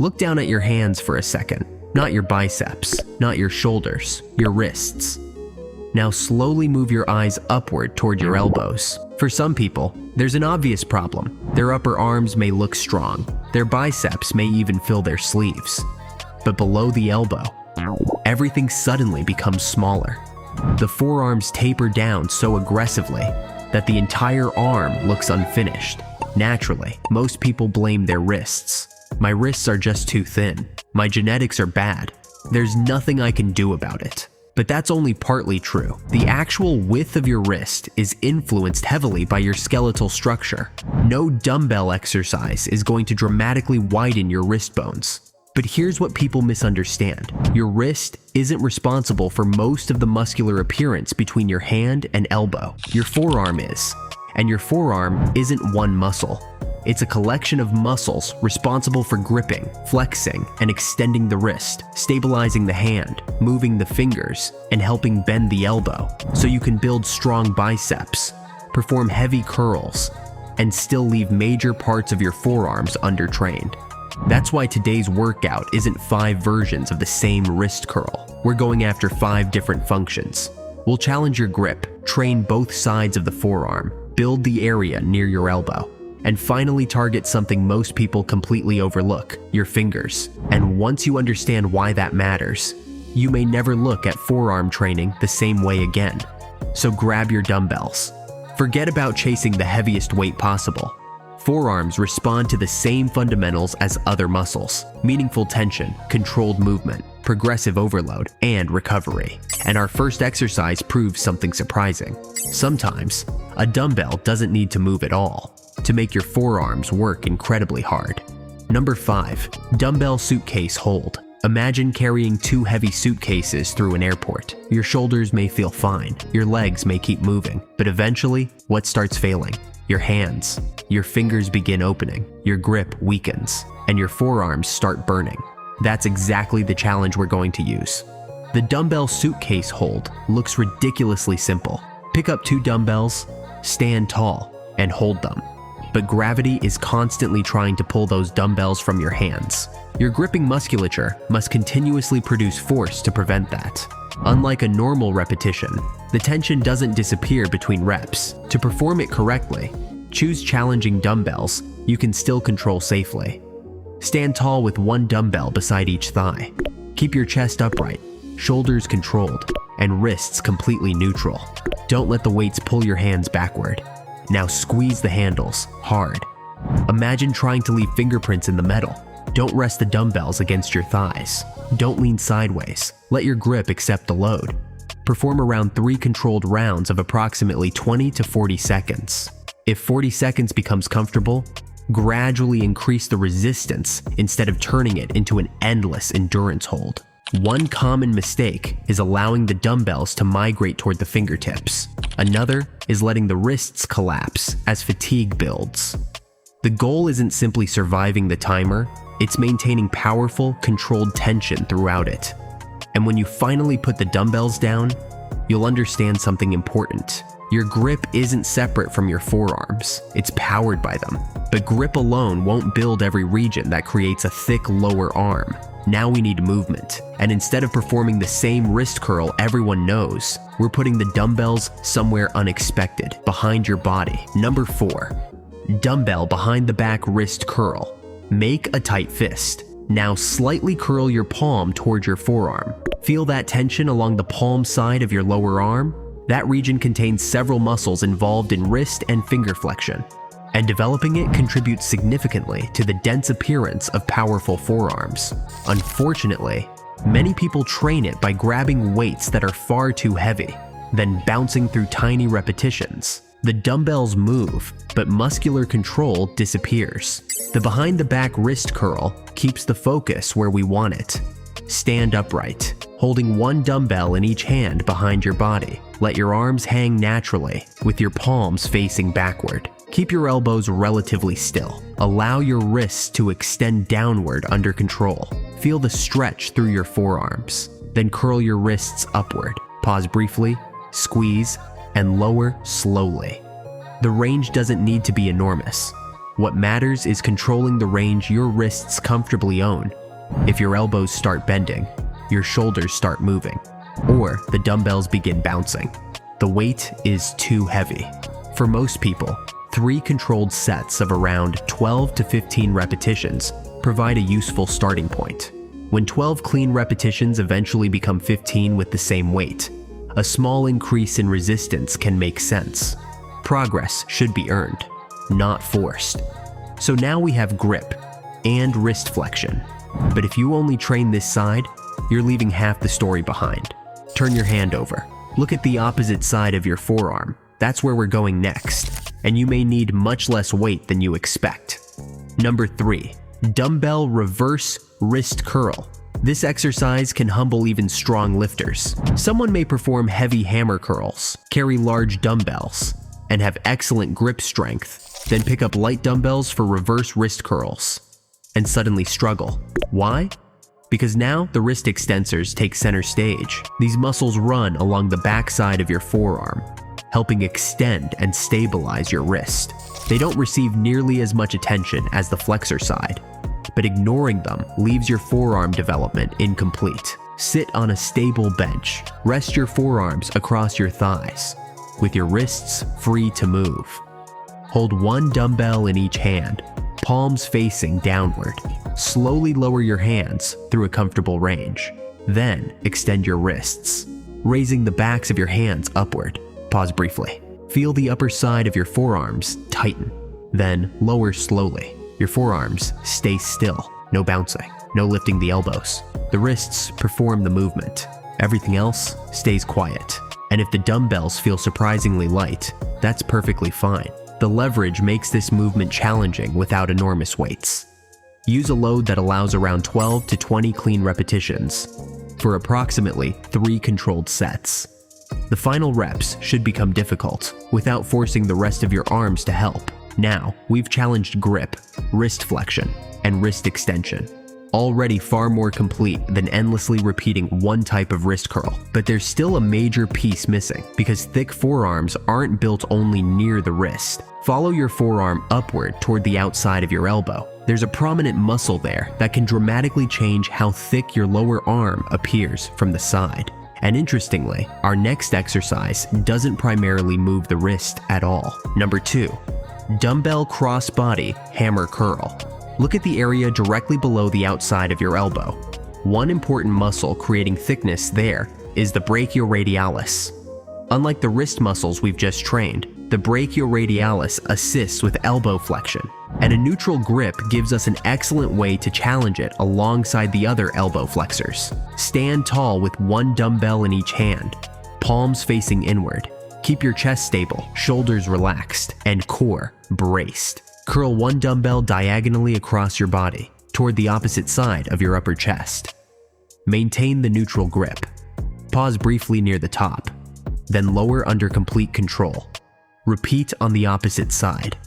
Look down at your hands for a second. Not your biceps, not your shoulders, your wrists. Now slowly move your eyes upward toward your elbows. For some people, there's an obvious problem. Their upper arms may look strong. Their biceps may even fill their sleeves. But below the elbow, everything suddenly becomes smaller. The forearms taper down so aggressively that the entire arm looks unfinished. Naturally, most people blame their wrists. My wrists are just too thin. My genetics are bad. There's nothing I can do about it. But that's only partly true. The actual width of your wrist is influenced heavily by your skeletal structure. No dumbbell exercise is going to dramatically widen your wrist bones. But here's what people misunderstand. Your wrist isn't responsible for most of the muscular appearance between your hand and elbow. Your forearm is. And your forearm isn't one muscle. It's a collection of muscles responsible for gripping, flexing, and extending the wrist, stabilizing the hand, moving the fingers, and helping bend the elbow, so you can build strong biceps, perform heavy curls, and still leave major parts of your forearms undertrained. That's why today's workout isn't 5 versions of the same wrist curl. We're going after 5 different functions. We'll challenge your grip, train both sides of the forearm, build the area near your elbow, and finally target something most people completely overlook, your fingers. And once you understand why that matters, you may never look at forearm training the same way again. So grab your dumbbells. Forget about chasing the heaviest weight possible. Forearms respond to the same fundamentals as other muscles: meaningful tension, controlled movement, progressive overload, and recovery. And our first exercise proves something surprising. Sometimes, a dumbbell doesn't need to move at all to make your forearms work incredibly hard. Number 5, dumbbell suitcase hold. Imagine carrying 2 heavy suitcases through an airport. Your shoulders may feel fine, your legs may keep moving, but eventually, what starts failing? Your hands. Your fingers begin opening, your grip weakens, and your forearms start burning. That's exactly the challenge we're going to use. The dumbbell suitcase hold looks ridiculously simple. Pick up 2 dumbbells, stand tall, and hold them. But gravity is constantly trying to pull those dumbbells from your hands. Your gripping musculature must continuously produce force to prevent that. Unlike a normal repetition, the tension doesn't disappear between reps. To perform it correctly, choose challenging dumbbells you can still control safely. Stand tall with 1 dumbbell beside each thigh. Keep your chest upright, shoulders controlled, and wrists completely neutral. Don't let the weights pull your hands backward. Now squeeze the handles hard. Imagine trying to leave fingerprints in the metal. Don't rest the dumbbells against your thighs. Don't lean sideways. Let your grip accept the load. Perform around 3 controlled rounds of approximately 20 to 40 seconds. If 40 seconds becomes comfortable, gradually increase the resistance instead of turning it into an endless endurance hold. One common mistake is allowing the dumbbells to migrate toward the fingertips. Another is letting the wrists collapse as fatigue builds. The goal isn't simply surviving the timer, it's maintaining powerful, controlled tension throughout it. And when you finally put the dumbbells down, you'll understand something important. Your grip isn't separate from your forearms, it's powered by them. But grip alone won't build every region that creates a thick lower arm. Now we need movement. And instead of performing the same wrist curl everyone knows, we're putting the dumbbells somewhere unexpected, behind your body. Number 4, dumbbell behind the back wrist curl. Make a tight fist. Now slightly curl your palm toward your forearm. Feel that tension along the palm side of your lower arm? That region contains several muscles involved in wrist and finger flexion, and developing it contributes significantly to the dense appearance of powerful forearms. Unfortunately, many people train it by grabbing weights that are far too heavy, then bouncing through tiny repetitions. The dumbbells move, but muscular control disappears. The behind the back wrist curl keeps the focus where we want it. Stand upright, holding 1 dumbbell in each hand behind your body. Let your arms hang naturally, with your palms facing backward. Keep your elbows relatively still. Allow your wrists to extend downward under control. Feel the stretch through your forearms. Then curl your wrists upward. Pause briefly, squeeze, and lower slowly. The range doesn't need to be enormous. What matters is controlling the range your wrists comfortably own. If your elbows start bending, your shoulders start moving, or the dumbbells begin bouncing, the weight is too heavy. For most people, 3 controlled sets of around 12 to 15 repetitions provide a useful starting point. When 12 clean repetitions eventually become 15 with the same weight, a small increase in resistance can make sense. Progress should be earned, not forced. So now we have grip and wrist flexion. But if you only train this side, you're leaving half the story behind. Turn your hand over. Look at the opposite side of your forearm. That's where we're going next, and you may need much less weight than you expect. Number 3, dumbbell reverse wrist curl. This exercise can humble even strong lifters. Someone may perform heavy hammer curls, carry large dumbbells, and have excellent grip strength, then pick up light dumbbells for reverse wrist curls, and suddenly struggle. Why? Because now the wrist extensors take center stage. These muscles run along the backside of your forearm, helping extend and stabilize your wrist. They don't receive nearly as much attention as the flexor side, but ignoring them leaves your forearm development incomplete. Sit on a stable bench. Rest your forearms across your thighs, with your wrists free to move. Hold 1 dumbbell in each hand, palms facing downward. Slowly lower your hands through a comfortable range. Then extend your wrists, raising the backs of your hands upward. Pause briefly. Feel the upper side of your forearms tighten. Then lower slowly. Your forearms stay still. No bouncing, no lifting the elbows. The wrists perform the movement. Everything else stays quiet. And if the dumbbells feel surprisingly light, that's perfectly fine. The leverage makes this movement challenging without enormous weights. Use a load that allows around 12 to 20 clean repetitions for approximately 3 controlled sets. The final reps should become difficult without forcing the rest of your arms to help. Now, we've challenged grip, wrist flexion, and wrist extension. Already far more complete than endlessly repeating one type of wrist curl. But there's still a major piece missing because thick forearms aren't built only near the wrist. Follow your forearm upward toward the outside of your elbow. There's a prominent muscle there that can dramatically change how thick your lower arm appears from the side. And interestingly, our next exercise doesn't primarily move the wrist at all. Number 2, dumbbell cross-body hammer curl. Look at the area directly below the outside of your elbow. One important muscle creating thickness there is the brachioradialis. Unlike the wrist muscles we've just trained, the brachioradialis assists with elbow flexion, and a neutral grip gives us an excellent way to challenge it alongside the other elbow flexors. Stand tall with 1 dumbbell in each hand, palms facing inward. Keep your chest stable, shoulders relaxed, and core braced. Curl 1 dumbbell diagonally across your body, toward the opposite side of your upper chest. Maintain the neutral grip. Pause briefly near the top, then lower under complete control. Repeat on the opposite side.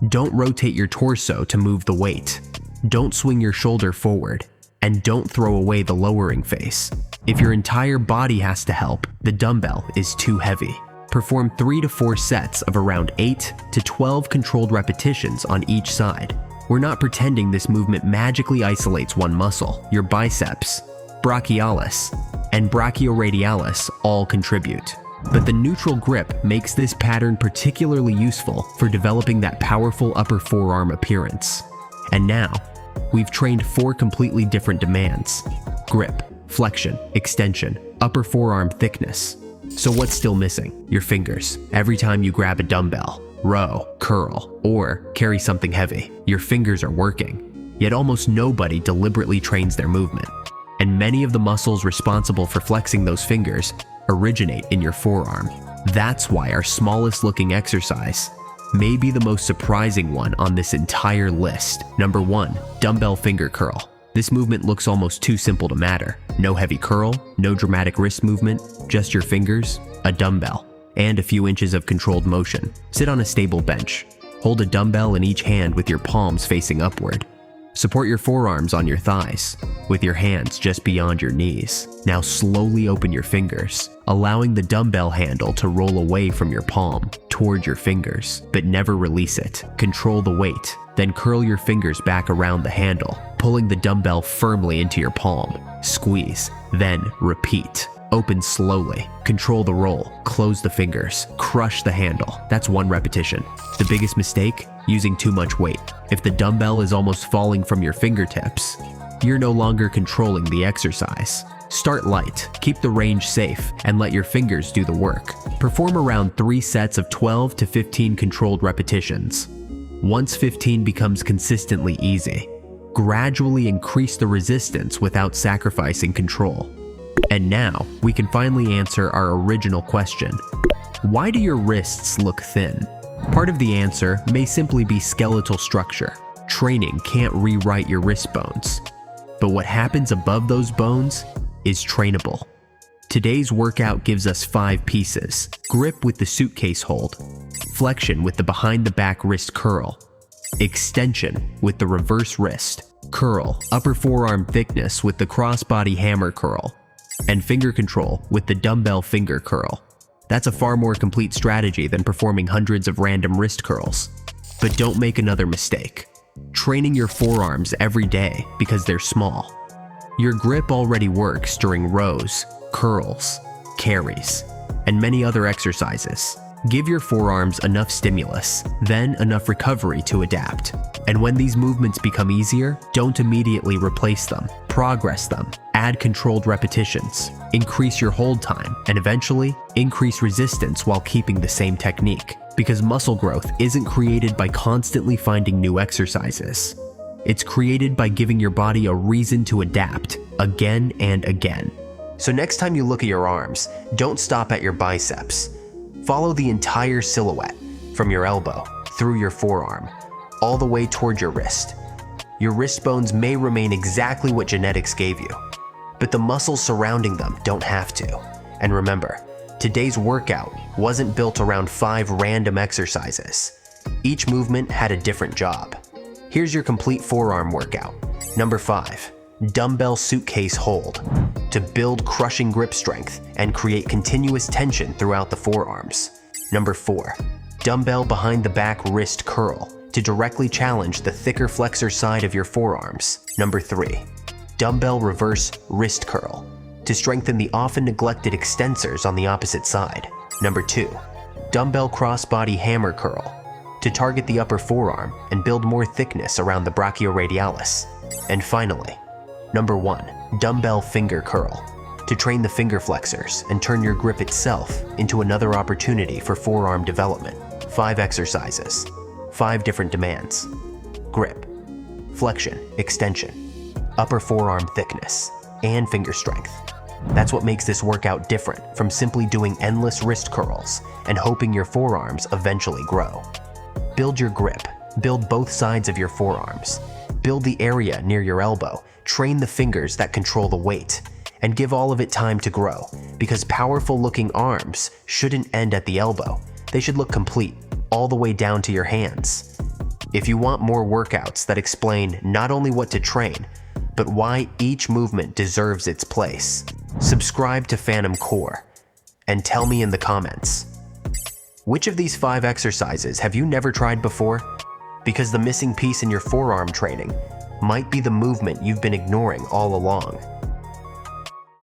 Don't rotate your torso to move the weight. Don't swing your shoulder forward, and don't throw away the lowering phase. If your entire body has to help, the dumbbell is too heavy. Perform 3 to 4 sets of around 8 to 12 controlled repetitions on each side. We're not pretending this movement magically isolates one muscle. Your biceps, brachialis, and brachioradialis all contribute. But the neutral grip makes this pattern particularly useful for developing that powerful upper forearm appearance. And now, we've trained 4 completely different demands: grip, flexion, extension, upper forearm thickness. So what's still missing? Your fingers. Every time you grab a dumbbell, row, curl, or carry something heavy, your fingers are working. Yet almost nobody deliberately trains their movement. And many of the muscles responsible for flexing those fingers originate in your forearm. That's why our smallest looking exercise may be the most surprising one on this entire list. Number 1, dumbbell finger curl. This movement looks almost too simple to matter. No heavy curl, no dramatic wrist movement, just your fingers, a dumbbell, and a few inches of controlled motion. Sit on a stable bench. Hold a dumbbell in each hand with your palms facing upward. Support your forearms on your thighs, with your hands just beyond your knees. Now slowly open your fingers, allowing the dumbbell handle to roll away from your palm toward your fingers, but never release it. Control the weight, then curl your fingers back around the handle, pulling the dumbbell firmly into your palm. Squeeze, then repeat. Open slowly. Control the roll. Close the fingers. Crush the handle. That's 1 repetition. The biggest mistake? Using too much weight. If the dumbbell is almost falling from your fingertips, you're no longer controlling the exercise. Start light, keep the range safe, and let your fingers do the work. Perform around 3 sets of 12 to 15 controlled repetitions. Once 15 becomes consistently easy, gradually increase the resistance without sacrificing control. And now, we can finally answer our original question. Why do your wrists look thin? Part of the answer may simply be skeletal structure. Training can't rewrite your wrist bones. But what happens above those bones is trainable. Today's workout gives us 5 pieces. Grip with the suitcase hold. Flexion with the behind the back wrist curl. Extension with the reverse wrist. Curl, upper forearm thickness with the crossbody hammer curl. And finger control with the dumbbell finger curl. That's a far more complete strategy than performing hundreds of random wrist curls. But don't make another mistake. Training your forearms every day because they're small. Your grip already works during rows, curls, carries, and many other exercises. Give your forearms enough stimulus, then enough recovery to adapt. And when these movements become easier, don't immediately replace them. Progress them, add controlled repetitions, increase your hold time, and eventually increase resistance while keeping the same technique. Because muscle growth isn't created by constantly finding new exercises. It's created by giving your body a reason to adapt again and again. So next time you look at your arms, don't stop at your biceps. Follow the entire silhouette, from your elbow, through your forearm, all the way toward your wrist. Your wrist bones may remain exactly what genetics gave you, but the muscles surrounding them don't have to. And remember, today's workout wasn't built around 5 random exercises. Each movement had a different job. Here's your complete forearm workout. Number 5, dumbbell suitcase hold, to build crushing grip strength and create continuous tension throughout the forearms. Number 4, dumbbell behind the back wrist curl, to directly challenge the thicker flexor side of your forearms. Number 3, dumbbell reverse wrist curl, to strengthen the often neglected extensors on the opposite side. Number 2, dumbbell crossbody hammer curl, to target the upper forearm and build more thickness around the brachioradialis. And finally, number 1, dumbbell finger curl, to train the finger flexors and turn your grip itself into another opportunity for forearm development. 5 exercises, 5 different demands. Grip, flexion, extension, upper forearm thickness, and finger strength. That's what makes this workout different from simply doing endless wrist curls and hoping your forearms eventually grow. Build your grip, build both sides of your forearms, build the area near your elbow, train the fingers that control the weight, and give all of it time to grow, because powerful looking arms shouldn't end at the elbow. They should look complete, all the way down to your hands. If you want more workouts that explain not only what to train, but why each movement deserves its place, subscribe to Phantom Core and tell me in the comments, which of these 5 exercises have you never tried before? Because the missing piece in your forearm training might be the movement you've been ignoring all along.